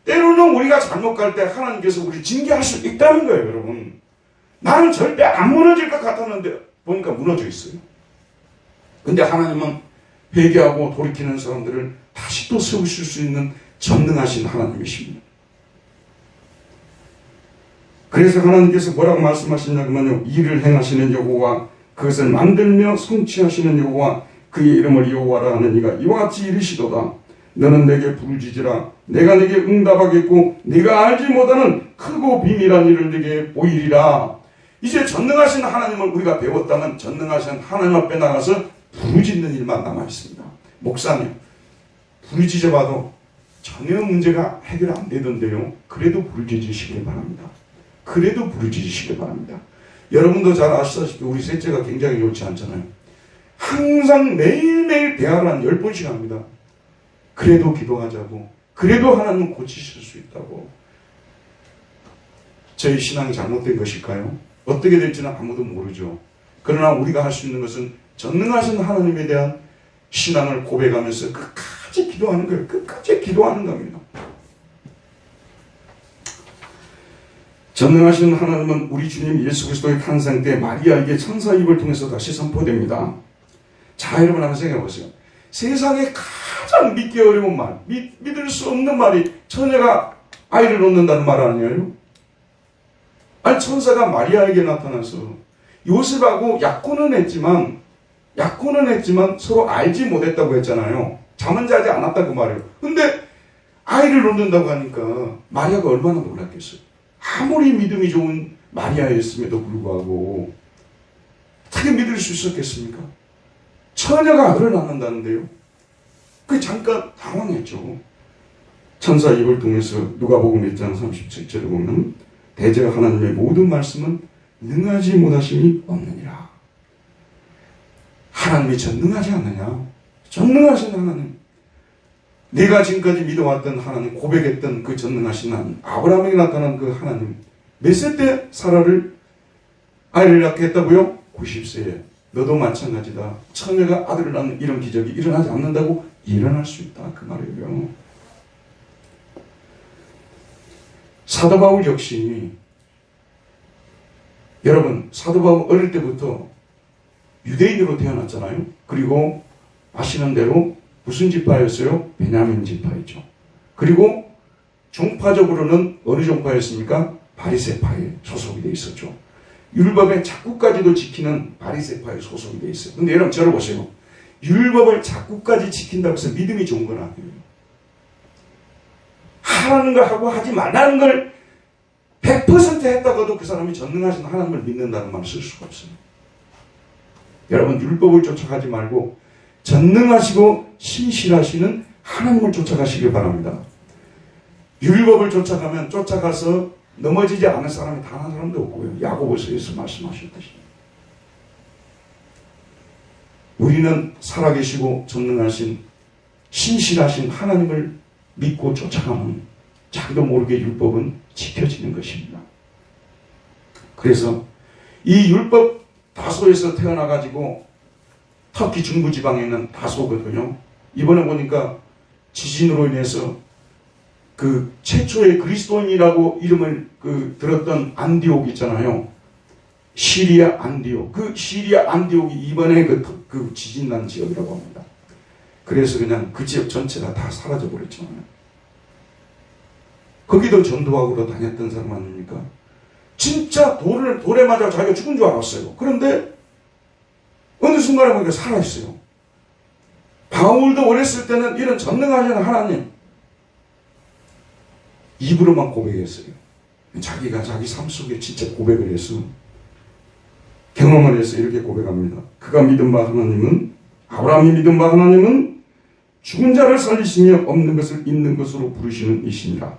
때로는 우리가 잘못 갈 때 하나님께서 우리를 징계할 수 있다는 거예요. 여러분, 나는 절대 안 무너질 것 같았는데 보니까 무너져 있어요. 근데 하나님은 회개하고 돌이키는 사람들을 다시 또 세우실 수 있는 전능하신 하나님이십니다. 그래서 하나님께서 뭐라고 말씀하시냐면요, 일을 행하시는 여호와, 그것을 만들며 성취하시는 여호와, 그의 이름을 여호와라 하는 이가 이와 같이 이르시도다. 너는 내게 부르짖으라. 내가 내게 응답하겠고 네가 알지 못하는 크고 비밀한 일을 내게 보이리라. 이제 전능하신 하나님을 우리가 배웠다면 전능하신 하나님 앞에 나가서 부르짖는 일만 남아있습니다. 목사님, 부르짖어봐도 전혀 문제가 해결 안 되던데요. 그래도 부르짖으시길 바랍니다. 그래도 부르짖으시길 바랍니다. 여러분도 잘 아시다시피 우리 셋째가 굉장히 좋지 않잖아요. 항상 매일매일 대화를 한 10번씩 합니다. 그래도 기도하자고, 그래도 하나님은 고치실 수 있다고. 저희 신앙이 잘못된 것일까요? 어떻게 될지는 아무도 모르죠. 그러나 우리가 할 수 있는 것은 전능하신 하나님에 대한 신앙을 고백하면서 끝까지 기도하는 거예요. 끝까지 기도하는 겁니다. 전능하신 하나님은 우리 주님 예수 그리스도의 탄생 때 마리아에게 천사 입을 통해서 다시 선포됩니다. 자, 여러분 한번 생각해 보세요. 세상에 가장 믿기 어려운 말, 믿을 수 없는 말이 처녀가 아이를 놓는다는 말 아니에요? 아니, 천사가 마리아에게 나타나서 요셉하고 약혼은 했지만 서로 알지 못했다고 했잖아요. 잠은 자지 않았다고 말해요. 근데 아이를 놓는다고 하니까 마리아가 얼마나 놀랐겠어요. 아무리 믿음이 좋은 마리아였음에도 불구하고 어떻게 믿을 수 있었겠습니까? 처녀가 아들을 낳는다는데요. 그 잠깐 당황했죠. 천사 입을 통해서 누가복음 1장 37절에 보면 대저 하나님의 모든 말씀은 능하지 못하심이 없느니라. 하나님이 전능하지 않느냐? 전능하신 하나님. 내가 지금까지 믿어왔던 하나님, 고백했던 그 전능하신 하나님, 아브라함에게 나타난 그 하나님, 몇 세 때 사라를 아이를 낳게 했다고요? 90세에. 너도 마찬가지다. 처녀가 아들을 낳는 이런 기적이 일어나지 않는다고? 일어날 수 있다. 그 말이에요. 사도 바울 역시, 여러분, 사도 바울 어릴 때부터 유대인으로 태어났잖아요. 그리고 아시는 대로 무슨 지파였어요? 베냐민 지파였죠. 그리고 종파적으로는 어느 종파였습니까? 바리새파에 소속이 되어 있었죠. 율법의 자꾸까지도 지키는 바리새파에 소속이 되어 있어요. 근데 여러분 저를 보세요. 율법을 자꾸까지 지킨다고 해서 믿음이 좋은 건 아니에요. 하라는 거 하고 하지 말라는 걸 100% 했다가도 그 사람이 전능하신 하나님을 믿는다는 말을 쓸 수가 없어요. 여러분 율법을 쫓아가지 말고 전능하시고 신실하시는 하나님을 쫓아가시길 바랍니다. 율법을 쫓아가면 쫓아가서 넘어지지 않을 사람이 단 한 사람도 없고요. 야고보서에서 말씀하셨듯이 우리는 살아계시고 전능하신 신실하신 하나님을 믿고 쫓아가면 자기도 모르게 율법은 지켜지는 것입니다. 그래서 이 율법 다소에서 태어나가지고 터키 중부지방에 있는 다소거든요. 이번에 보니까 지진으로 인해서 그 최초의 그리스도인이라고 이름을 들었던 안디옥 있잖아요. 시리아 안디옥. 그 시리아 안디옥이 이번에 그 지진 난 지역이라고 합니다. 그래서 그냥 그 지역 전체가 다 사라져 버렸잖아요. 거기도 전도학으로 다녔던 사람 아닙니까? 진짜 돌에 맞아 자기가 죽은 줄 알았어요. 그런데 어느 순간에 보니까 살아있어요. 바울도 어렸을 때는 이런 전능하신 하나님 입으로만 고백했어요. 자기가 자기 삶 속에 진짜 고백을 해서 경험을 해서 이렇게 고백합니다. 그가 믿은 바 하나님은 아브라함이 믿은 바 하나님은 죽은 자를 살리시며 없는 것을 있는 것으로 부르시는 이시니라.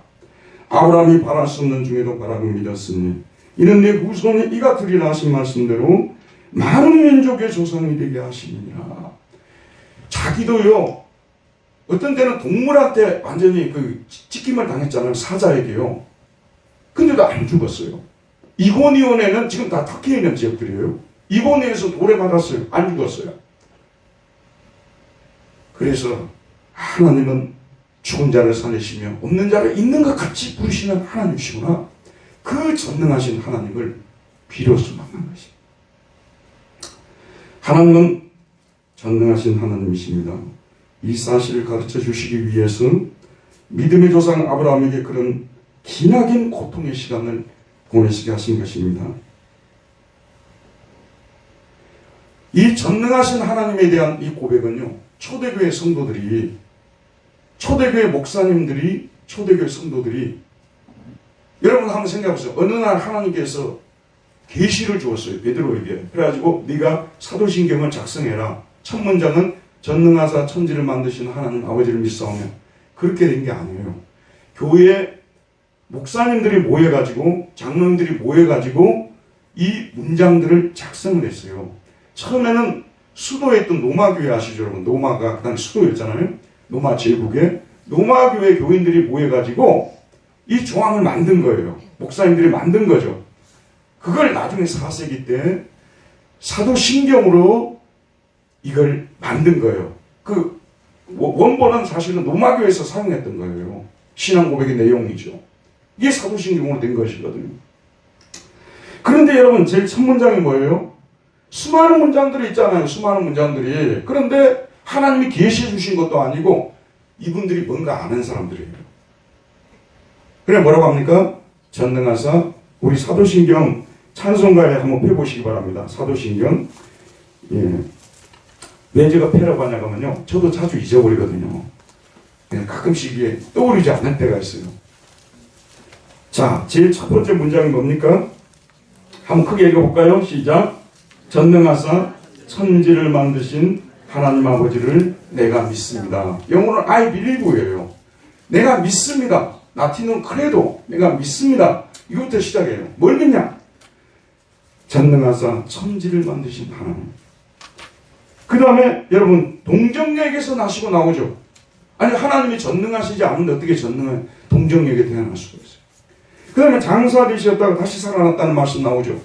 아브라함이 바랄 수 없는 중에도 바라고 믿었으니 이는 내 후손이 이가 되리라 하신 말씀대로 많은 민족의 조상이 되게 하시니라. 자기도요 어떤 때는 동물한테 완전히 찢김을 당했잖아요. 사자에게요. 근데도 안 죽었어요. 이고니온에는 지금 다 터키에 있는 지역들이에요. 이고니온에서 돌에 맞았어요. 안 죽었어요. 그래서 하나님은 죽은 자를 살리시며 없는 자를 있는 것 같이 부르시는 하나님이시구나. 그 전능하신 하나님을 비로소 만난 것입니다. 하나님은 전능하신 하나님이십니다. 이 사실을 가르쳐 주시기 위해서 믿음의 조상 아브라함에게 그런 기나긴 고통의 시간을 보내시게 하신 것입니다. 이 전능하신 하나님에 대한 이 고백은요, 초대교회 성도들이, 초대교회 목사님들이, 초대교회 성도들이, 여러분 한번 생각해 보세요. 어느 날 하나님께서 계시를 주었어요. 베드로에게. 그래가지고 네가 사도신경을 작성해라. 첫 문장은 전능하사 천지를 만드신 하나님 아버지를 믿사오며. 그렇게 된 게 아니에요. 교회 목사님들이 모여가지고, 장로님들이 모여가지고 이 문장들을 작성을 했어요. 처음에는 수도에 있던 노마교회 아시죠 여러분? 노마가 그 당시 수도였잖아요. 노마 제국에 노마교회 교인들이 모여가지고 이 조항을 만든 거예요. 목사님들이 만든 거죠. 그걸 나중에 4세기 때 사도신경으로 이걸 만든 거예요. 그 원본은 사실은 노마교에서 사용했던 거예요. 신앙 고백의 내용이죠. 이게 사도신경으로 된 것이거든요. 그런데 여러분 제일 첫 문장이 뭐예요? 수많은 문장들이 있잖아요. 수많은 문장들이. 그런데 하나님이 계시해 주신 것도 아니고 이분들이 뭔가 아는 사람들이에요. 그래 뭐라고 합니까? 전능하사 우리 사도신경 찬송가에 한번 펴보시기 바랍니다. 사도신경. 예. 왜 제가 펴라고 하냐고 하면요. 저도 자주 잊어버리거든요. 예, 가끔씩 이게 떠오르지 않을 때가 있어요. 자, 제일 첫 번째 문장이 뭡니까? 한번 크게 읽어볼까요? 시작. 전능하사 천지를 만드신 하나님 아버지를 내가 믿습니다. 영어로는 I believe예요. 내가 믿습니다. 라틴어는 credo. 내가 믿습니다. 이것부터 시작해요. 뭘 믿냐? 전능하사 천지를 만드신 하나님. 그 다음에 여러분 동정역에서 나시고 나오죠. 아니 하나님이 전능하시지 않은데 어떻게 전능한 동정역에 태어날 수가 있어요. 그 다음에 장사되셨다가 다시 살아났다는 말씀 나오죠.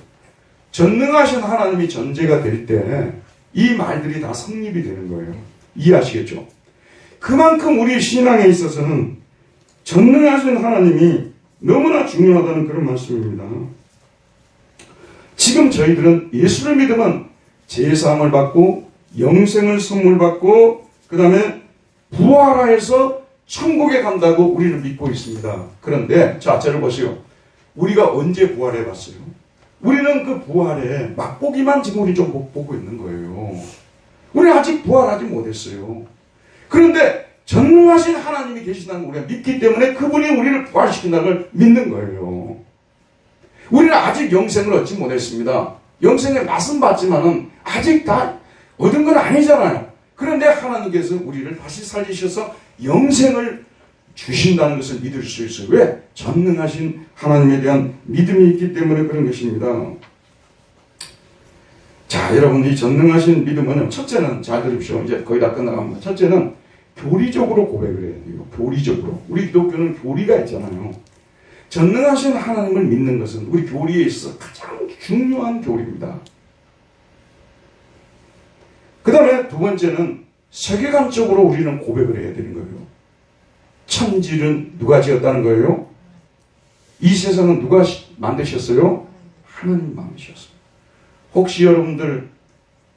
전능하신 하나님이 전제가 될 때 이 말들이 다 성립이 되는 거예요. 이해하시겠죠? 그만큼 우리 신앙에 있어서는 전능하신 하나님이 너무나 중요하다는 그런 말씀입니다. 지금 저희들은 예수를 믿으면 제사함을 받고 영생을 선물 받고 그 다음에 부활하여서 천국에 간다고 우리는 믿고 있습니다. 그런데 자 저를 보세요. 우리가 언제 부활해 봤어요? 우리는 그 부활에 맛보기만 지금 우리 좀 보고 있는 거예요. 우리는 아직 부활하지 못했어요. 그런데 전능하신 하나님이 계시다는 걸 우리가 믿기 때문에 그분이 우리를 부활시킨다는 걸 믿는 거예요. 우리는 아직 영생을 얻지 못했습니다. 영생의 맛은 봤지만은 아직 다 얻은 건 아니잖아요. 그런데 하나님께서 우리를 다시 살리셔서 영생을 주신다는 것을 믿을 수 있어요. 왜? 전능하신 하나님에 대한 믿음이 있기 때문에 그런 것입니다. 자, 여러분, 이 전능하신 믿음은 첫째는, 잘 들으십시오. 이제 거의 다 끝나갑니다. 첫째는 교리적으로 고백을 해야 돼요. 교리적으로. 우리 기독교는 교리가 있잖아요. 전능하신 하나님을 믿는 것은 우리 교리에 있어서 가장 중요한 교리입니다. 그 다음에 두 번째는 세계관적으로 우리는 고백을 해야 되는 거예요. 천지는 누가 지었다는 거예요? 이 세상은 누가 만드셨어요? 하나님 만드셨어요. 혹시 여러분들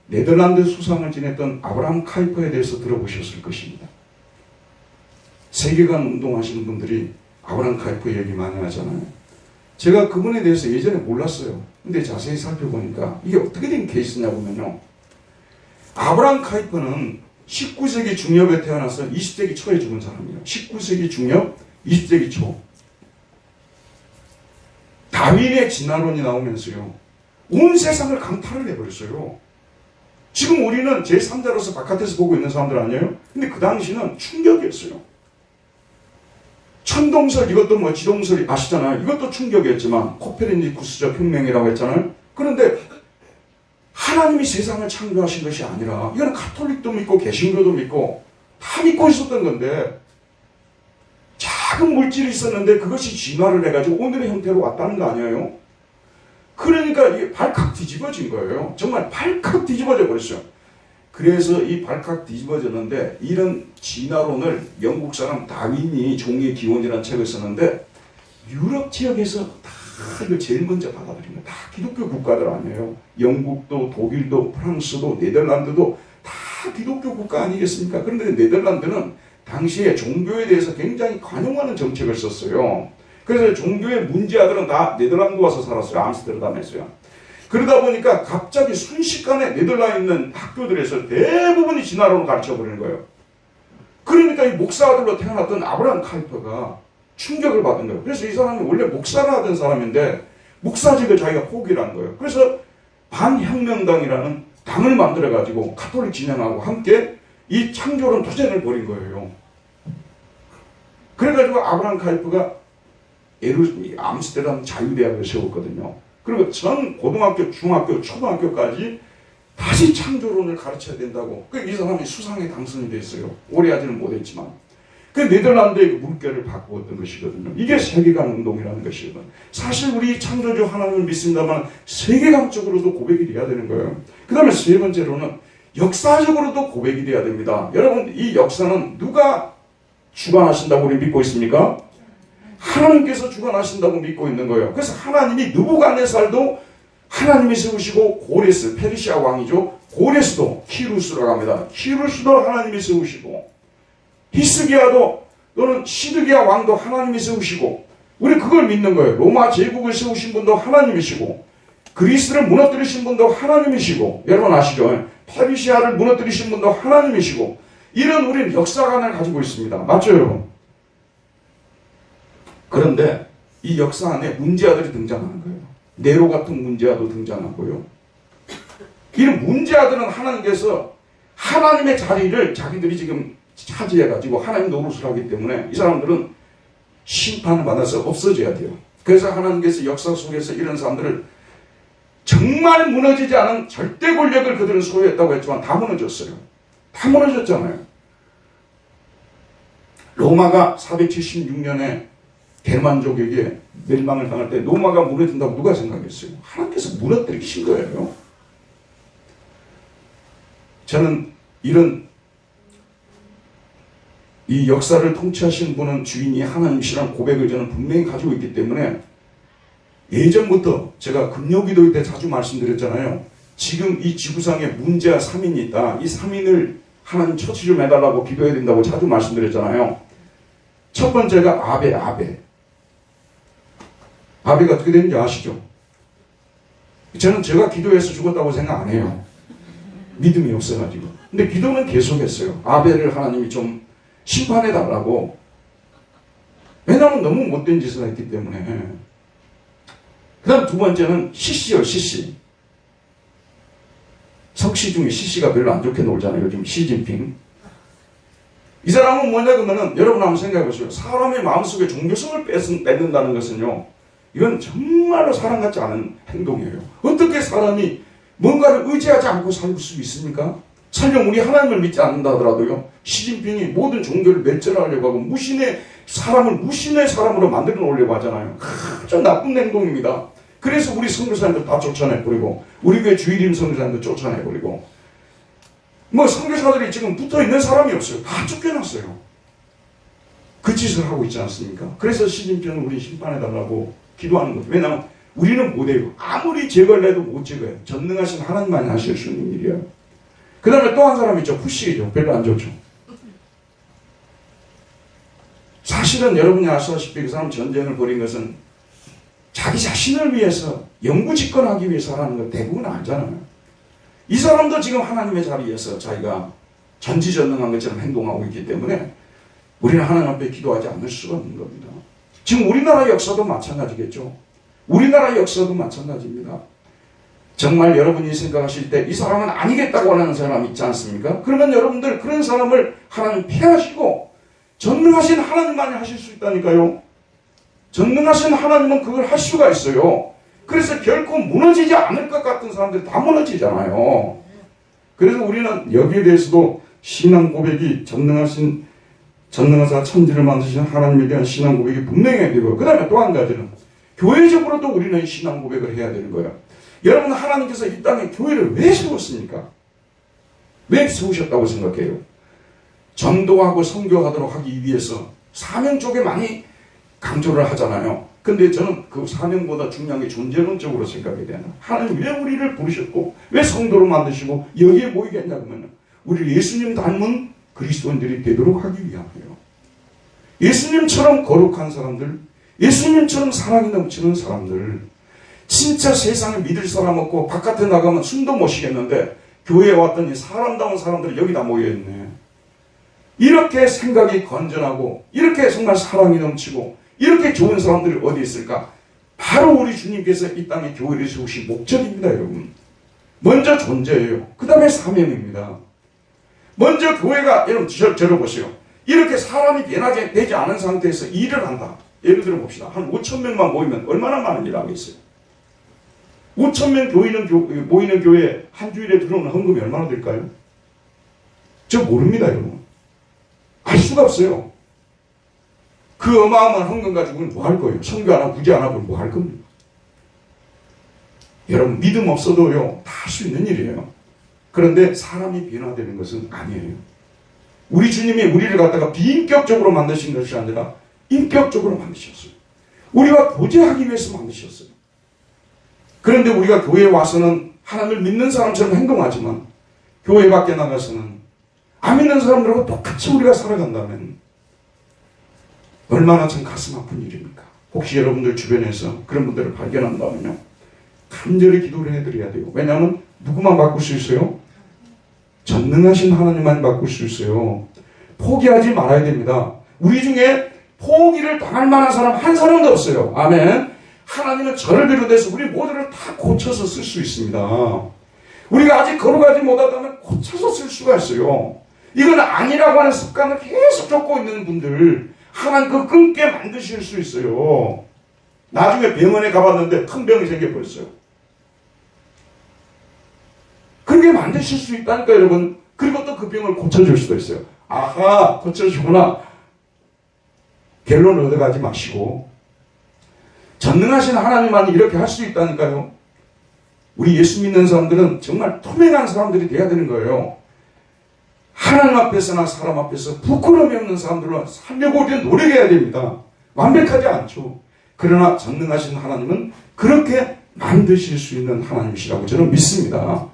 네덜란드 수상을 지냈던 아브라함 카이퍼에 대해서 들어보셨을 것입니다. 세계관 운동하시는 분들이 아브라함 카이퍼 얘기 많이 하잖아요. 제가 그분에 대해서 예전에 몰랐어요. 근데 자세히 살펴보니까 이게 어떻게 된 케이스냐 보면요. 아브라함 카이퍼는 19세기 중엽에 태어나서 20세기 초에 죽은 사람이에요. 19세기 중엽, 20세기 초. 다윈의 진화론이 나오면서요. 온 세상을 강탈을 해버렸어요. 지금 우리는 제3자로서 바깥에서 보고 있는 사람들 아니에요? 근데 그 당시는 충격이었어요. 천동설, 이것도 뭐 지동설이 아시잖아요. 이것도 충격이었지만 코페르니쿠스적 혁명이라고 했잖아요. 그런데 하나님이 세상을 창조하신 것이 아니라 이거는 가톨릭도 믿고 개신교도 믿고 다 믿고 있었던 건데 작은 물질이 있었는데 그것이 진화를 해가지고 오늘의 형태로 왔다는 거 아니에요? 그러니까 이게 발칵 뒤집어진 거예요. 정말 발칵 뒤집어져 버렸어요. 그래서 이 발칵 뒤집어졌는데 이런 진화론을 영국 사람 다윈이 종의 기원이라는 책을 썼는데 유럽 지역에서 다 이걸 제일 먼저 받아들인 거예요. 다 기독교 국가들 아니에요. 영국도 독일도 프랑스도 네덜란드도 다 기독교 국가 아니겠습니까? 그런데 네덜란드는 당시에 종교에 대해서 굉장히 관용하는 정책을 썼어요. 그래서 종교의 문제아들은 다 네덜란드 와서 살았어요. 암스테르담에서요. 그러다 보니까 갑자기 순식간에 네덜란드에 있는 학교들에서 대부분이 진화론을 가르쳐버리는 거예요. 그러니까 이 목사들로 태어났던 아브라함 카이퍼가 충격을 받은 거예요. 그래서 이 사람이 원래 목사를 하던 사람인데 목사직을 자기가 포기를 한 거예요. 그래서 반혁명당이라는 당을 만들어가지고 가톨릭 진영하고 함께 이 창조론 투쟁을 벌인 거예요. 그래가지고 아브라함 카이퍼가 암스테르담 자유대학을 세웠거든요. 그리고 전 고등학교, 중학교, 초등학교까지 다시 창조론을 가르쳐야 된다고. 이 사람이 수상에 당선이 됐어요. 오래 하지는 못했지만. 그 네덜란드의 물결을 바꾸었던 것이거든요. 이게 세계관 운동이라는 것이거든요. 사실 우리 창조주 하나님을 믿습니다만 세계관적으로도 고백이 돼야 되는 거예요. 그 다음에 세 번째로는 역사적으로도 고백이 돼야 됩니다. 여러분, 이 역사는 누가 주관하신다고 우리 믿고 있습니까? 하나님께서 주관하신다고 믿고 있는 거예요. 그래서 하나님이 느부갓네살도 하나님이 세우시고 고레스, 페르시아 왕이죠. 고레스도 키루스라고 합니다. 키루스도 하나님이 세우시고 히스기야도 또는 시드기야 왕도 하나님이 세우시고 우리 그걸 믿는 거예요. 로마 제국을 세우신 분도 하나님이시고 그리스를 무너뜨리신 분도 하나님이시고 여러분 아시죠? 페르시아를 무너뜨리신 분도 하나님이시고 이런 우리는 역사관을 가지고 있습니다. 맞죠 여러분? 그런데 이 역사 안에 문제아들이 등장하는 거예요. 네로 같은 문제아도 등장하고요. 이런 문제아들은 하나님께서 하나님의 자리를 자기들이 지금 차지해가지고 하나님 노릇을 하기 때문에 이 사람들은 심판을 받아서 없어져야 돼요. 그래서 하나님께서 역사 속에서 이런 사람들을 정말 무너지지 않은 절대 권력을 그들은 소유했다고 했지만 다 무너졌어요. 다 무너졌잖아요. 로마가 476년에 게르만족에게 멸망을 당할 때 로마가 무너진다고 누가 생각했어요? 하나님께서 무너뜨리신 거예요. 저는 이 역사를 통치하시는 분은 주인이 하나님이시라는 고백을 저는 분명히 가지고 있기 때문에 예전부터 제가 금요기도회 때 자주 말씀드렸잖아요. 지금 이 지구상에 문제와 3인이 있다. 이 3인을 하나님 처치 좀 해달라고 기도해야 된다고 자주 말씀드렸잖아요. 첫 번째가 아베. 아베가 어떻게 되는지 아시죠? 저는 제가 기도해서 죽었다고 생각 안 해요. 믿음이 없어가지고. 근데 기도는 계속했어요. 아벨을 하나님이 좀 심판해달라고. 왜냐하면 너무 못된 짓을 했기 때문에. 그 다음 두 번째는 시시요, 시시. 석시 중에 시시가 별로 안 좋게 놀잖아요. 요즘 시진핑. 이 사람은 뭐냐 그러면은 여러분 한번 생각해 보세요. 사람의 마음속에 종교성을 뺏는다는 것은요. 이건 정말로 사람 같지 않은 행동이에요. 어떻게 사람이 뭔가를 의지하지 않고 살 수 있습니까? 설령 우리 하나님을 믿지 않는다 하더라도요. 시진핑이 모든 종교를 멸절하려고 하고 무신의 사람으로 만들어 놓으려고 하잖아요. 아주 나쁜 행동입니다. 그래서 우리 선교사님들 다 쫓아내버리고 우리 교회 주일임 선교사님들 쫓아내버리고 뭐 선교사들이 지금 붙어있는 사람이 없어요. 다 쫓겨났어요. 그 짓을 하고 있지 않습니까? 그래서 시진핑은 우리 심판해달라고 기도하는 거죠. 왜냐하면 우리는 못해요. 아무리 제거를 해도 못 제거해요. 전능하신 하나님만이 하실 수 있는 일이에요. 그 다음에 또 한 사람 있죠. 푸시죠. 별로 안 좋죠. 사실은 여러분이 아시다시피 그 사람 전쟁을 벌인 것은 자기 자신을 위해서 영구 집권하기 위해서 하는 걸 대부분 알잖아요. 이 사람도 지금 하나님의 자리에서 자기가 전지전능한 것처럼 행동하고 있기 때문에 우리는 하나님 앞에 기도하지 않을 수가 없는 겁니다. 지금 우리나라 역사도 마찬가지겠죠. 우리나라 역사도 마찬가지입니다. 정말 여러분이 생각하실 때 이 사람은 아니겠다고 하는 사람 있지 않습니까? 그러면 여러분들 그런 사람을 하나님 피하시고 전능하신 하나님만이 하실 수 있다니까요. 전능하신 하나님은 그걸 할 수가 있어요. 그래서 결코 무너지지 않을 것 같은 사람들이 다 무너지잖아요. 그래서 우리는 여기에 대해서도 신앙 고백이 전능하사 천지를 만드신 하나님에 대한 신앙 고백이 분명해야 되고, 그 다음에 또 한 가지는 교회적으로도 우리는 신앙 고백을 해야 되는 거예요. 여러분, 하나님께서 이 땅에 교회를 왜 세웠습니까? 왜 세우셨다고 생각해요? 전도하고 선교하도록 하기 위해서 사명 쪽에 많이 강조를 하잖아요. 근데 저는 그 사명보다 중요한 게 존재론적으로 생각이 되나. 하나님 왜 우리를 부르셨고 왜 성도로 만드시고 여기에 모이게 했냐 그러면 우리 예수님 닮은 그리스도인들이 되도록 하기 위함이에요. 예수님처럼 거룩한 사람들, 예수님처럼 사랑이 넘치는 사람들, 진짜 세상에 믿을 사람 없고 바깥에 나가면 숨도 못 쉬겠는데 교회에 왔더니 사람다운 사람들이 여기다 모여있네. 이렇게 생각이 건전하고 이렇게 정말 사랑이 넘치고 이렇게 좋은 사람들이 어디 있을까? 바로 우리 주님께서 이 땅에 교회를 세우신 목적입니다, 여러분. 먼저 존재예요. 그 다음에 사명입니다. 먼저 교회가, 여러분 저를 보세요. 이렇게 사람이 변하지 되지 않은 상태에서 일을 한다. 예를 들어 봅시다. 한 5,000명만 모이면 얼마나 많은 일을 하겠어요? 5,000명 모이는 교회에 한 주일에 들어오는 헌금이 얼마나 될까요? 저 모릅니다, 여러분. 알 수가 없어요. 그 어마어마한 헌금 가지고는 뭐 할 거예요? 선교 안 하고 구제 안 하고 뭐 할 겁니까? 여러분, 믿음 없어도요, 다 할 수 있는 일이에요. 그런데 사람이 변화되는 것은 아니에요. 우리 주님이 우리를 갖다가 비인격적으로 만드신 것이 아니라 인격적으로 만드셨어요. 우리가 교제하기 위해서 만드셨어요. 그런데 우리가 교회에 와서는 하나님을 믿는 사람처럼 행동하지만 교회 밖에 나가서는 안 믿는 사람들하고 똑같이 우리가 살아간다면 얼마나 참 가슴 아픈 일입니까? 혹시 여러분들 주변에서 그런 분들을 발견한다면요, 간절히 기도를 해드려야 돼요. 왜냐하면 누구만 바꿀 수 있어요? 전능하신 하나님만 바꿀 수 있어요. 포기하지 말아야 됩니다. 우리 중에 포기를 당할 만한 사람 한 사람도 없어요. 아멘. 하나님은 저를 비롯해서 우리 모두를 다 고쳐서 쓸 수 있습니다. 우리가 아직 거룩하지 못하다면 고쳐서 쓸 수가 있어요. 이건 아니라고 하는 습관을 계속 쫓고 있는 분들, 하나님 그 끊게 만드실 수 있어요. 나중에 병원에 가봤는데 큰 병이 생겨버렸어요. 그렇게 만드실 수 있다니까, 여러분. 그리고 또 그 병을 고쳐줄 수도 있어요. 아하, 고쳐주구나. 결론을 얻어가지 마시고 전능하신 하나님만이 이렇게 할 수 있다니까요. 우리 예수 믿는 사람들은 정말 투명한 사람들이 돼야 되는 거예요. 하나님 앞에서나 사람 앞에서 부끄러움이 없는 사람들로 살려고 우리는 노력해야 됩니다. 완벽하지 않죠. 그러나 전능하신 하나님은 그렇게 만드실 수 있는 하나님이시라고 저는 믿습니다.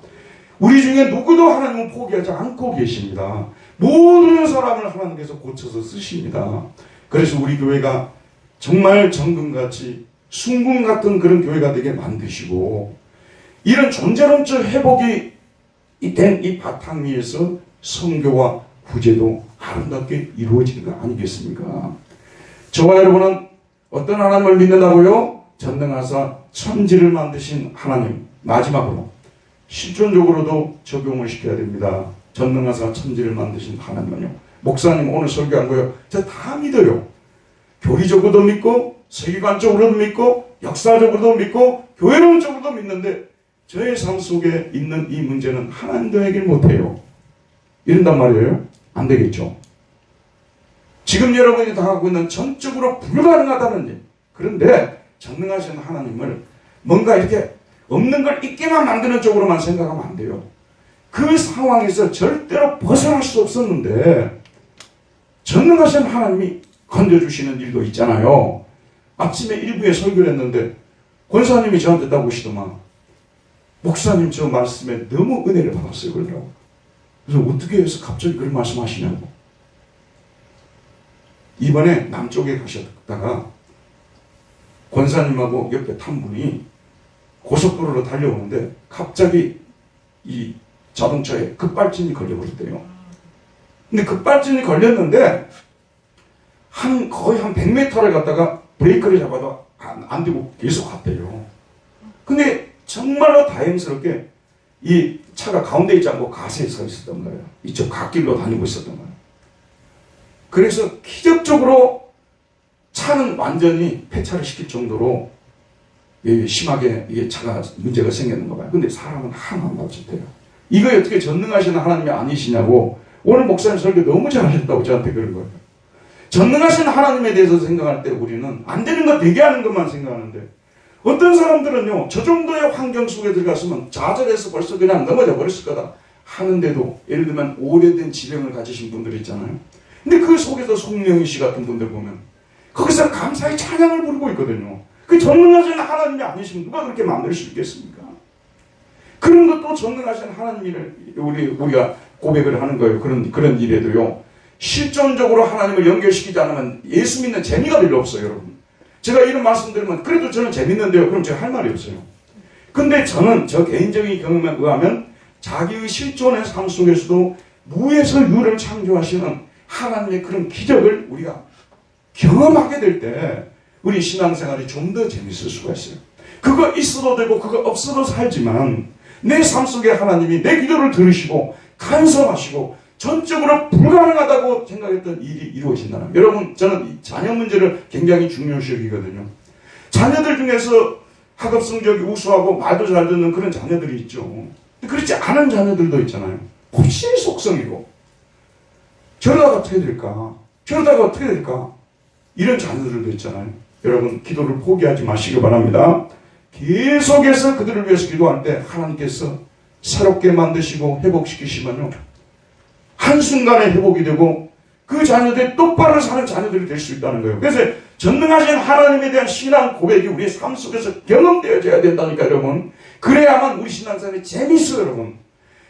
우리 중에 누구도 하나님은 포기하지 않고 계십니다. 모든 사람을 하나님께서 고쳐서 쓰십니다. 그래서 우리 교회가 정말 정금같이 순금 같은 그런 교회가 되게 만드시고, 이런 존재론적 회복이 된 이 바탕 위에서 선교와 구제도 아름답게 이루어지는 거 아니겠습니까? 저와 여러분은 어떤 하나님을 믿는다고요? 전능하사 천지를 만드신 하나님. 마지막으로 실존적으로도 적용을 시켜야 됩니다. 전능하사 천지를 만드신 하나님은요. 목사님 오늘 설교한 거요. 저 다 믿어요. 교리적으로도 믿고 세계관적으로도 믿고 역사적으로도 믿고 교회론적으로도 믿는데 저의 삶 속에 있는 이 문제는 하나님도 해결 못해요. 이런단 말이에요. 안 되겠죠. 지금 여러분이 당하고 있는 전적으로 불가능하다는 일. 그런데 전능하신 하나님을 뭔가 이렇게 없는 걸 있게만 만드는 쪽으로만 생각하면 안 돼요. 그 상황에서 절대로 벗어날 수 없었는데 전능하신 하나님이 건져주시는 일도 있잖아요. 아침에 일부에 설교를 했는데 권사님이 저한테 딱 오시더만 목사님 저 말씀에 너무 은혜를 받았어요 그러더라고요. 그래서 어떻게 해서 갑자기 그런 말씀하시냐고. 이번에 남쪽에 가셨다가 권사님하고 옆에 탄 분이 고속도로로 달려오는데 갑자기 이 자동차에 급발진이 걸려버렸대요. 근데 급발진이 걸렸는데 거의 한 100m를 갔다가 브레이크를 잡아도 안 되고 계속 갔대요. 근데 정말로 다행스럽게 이 차가 가운데 있지 않고 가세에 서 있었던 거예요. 이쪽 갓길로 다니고 있었던 거예요. 그래서 기적적으로 차는 완전히 폐차를 시킬 정도로 심하게 이게 차가 문제가 생겼는가 봐요. 근데 사람은 하나도 안 다쳤대요. 이거 어떻게 전능하시는 하나님이 아니시냐고 오늘 목사님 설교 너무 잘하셨다고 저한테 그런 거예요. 전능하신 하나님에 대해서 생각할 때 우리는 안 되는 거 되게 하는 것만 생각하는데 어떤 사람들은요 저 정도의 환경 속에 들어갔으면 좌절해서 벌써 그냥 넘어져 버렸을 거다 하는데도 예를 들면 오래된 질병을 가지신 분들 있잖아요. 근데 그 속에서 송명희 씨 같은 분들 보면 거기서 감사의 찬양을 부르고 있거든요. 그 전능하신 하나님이 아니시면 누가 그렇게 만들 수 있겠습니까? 그런 것도 전능하신 하나님을 우리가 고백을 하는 거예요. 그런 일에도요. 실존적으로 하나님을 연결시키지 않으면 예수 믿는 재미가 별로 없어요, 여러분. 제가 이런 말씀 드리면 그래도 저는 재밌는데요. 그럼 제가 할 말이 없어요. 근데 저는 저 개인적인 경험에 의하면 자기의 실존의 삶 속에서도 무에서 유를 창조하시는 하나님의 그런 기적을 우리가 경험하게 될 때 우리 신앙생활이 좀 더 재밌을 수가 있어요. 그거 있어도 되고 그거 없어도 살지만 내 삶 속에 하나님이 내 기도를 들으시고 간섭하시고 전적으로 불가능하다고 생각했던 일이 이루어진다는 거예요. 여러분 저는 이 자녀 문제를 굉장히 중요시 여기거든요. 자녀들 중에서 학업 성적이 우수하고 말도 잘 듣는 그런 자녀들이 있죠. 그렇지 않은 자녀들도 있잖아요. 혹시 속성이고 저러다가 어떻게 될까? 저러다가 어떻게 될까? 이런 자녀들도 있잖아요. 여러분 기도를 포기하지 마시기 바랍니다. 계속해서 그들을 위해서 기도할 때 하나님께서 새롭게 만드시고 회복시키시면요. 한순간에 회복이 되고 그 자녀들이 똑바로 사는 자녀들이 될 수 있다는 거예요. 그래서 전능하신 하나님에 대한 신앙 고백이 우리의 삶 속에서 경험되어져야 된다니까 여러분. 그래야만 우리 신앙생활이 재밌어요 여러분.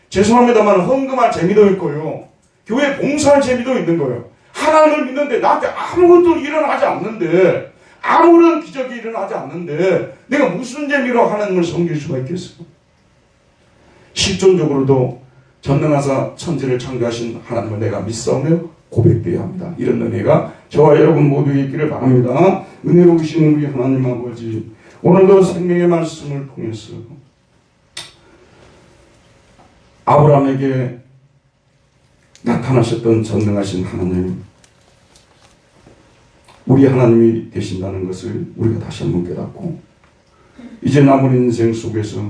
죄송합니다만 헌금할 재미도 있고요. 교회 봉사할 재미도 있는 거예요. 하나님을 믿는데 나한테 아무것도 일어나지 않는데 아무런 기적이 일어나지 않는데 내가 무슨 재미로 하나님을 섬길 수가 있겠어요? 실존적으로도 전능하사 천지를 창조하신 하나님을 내가 믿사오며 고백되어야 합니다. 이런 은혜가 저와 여러분 모두에 있기를 바랍니다. 은혜로우신 우리 하나님 아버지 오늘도 생명의 말씀을 통해서 아브라함에게 나타나셨던 전능하신 하나님 우리 하나님이 되신다는 것을 우리가 다시 한번 깨닫고 이제 남은 인생 속에서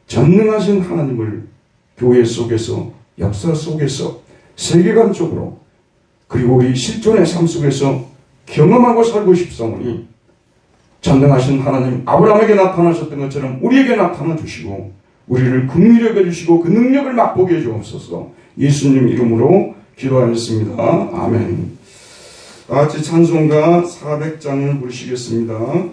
전능하신 하나님을 교회 속에서 역사 속에서 세계관적으로 그리고 우리 실존의 삶 속에서 경험하고 살고 싶사오니 전능하신 하나님 아브라함에게 나타나셨던 것처럼 우리에게 나타나 주시고 우리를 긍휼히 여겨주시고 그 능력을 맛보게 해주옵소서. 예수님 이름으로 기도하였습니다. 아멘. 다 같이 찬송가 400장을 부르시겠습니다.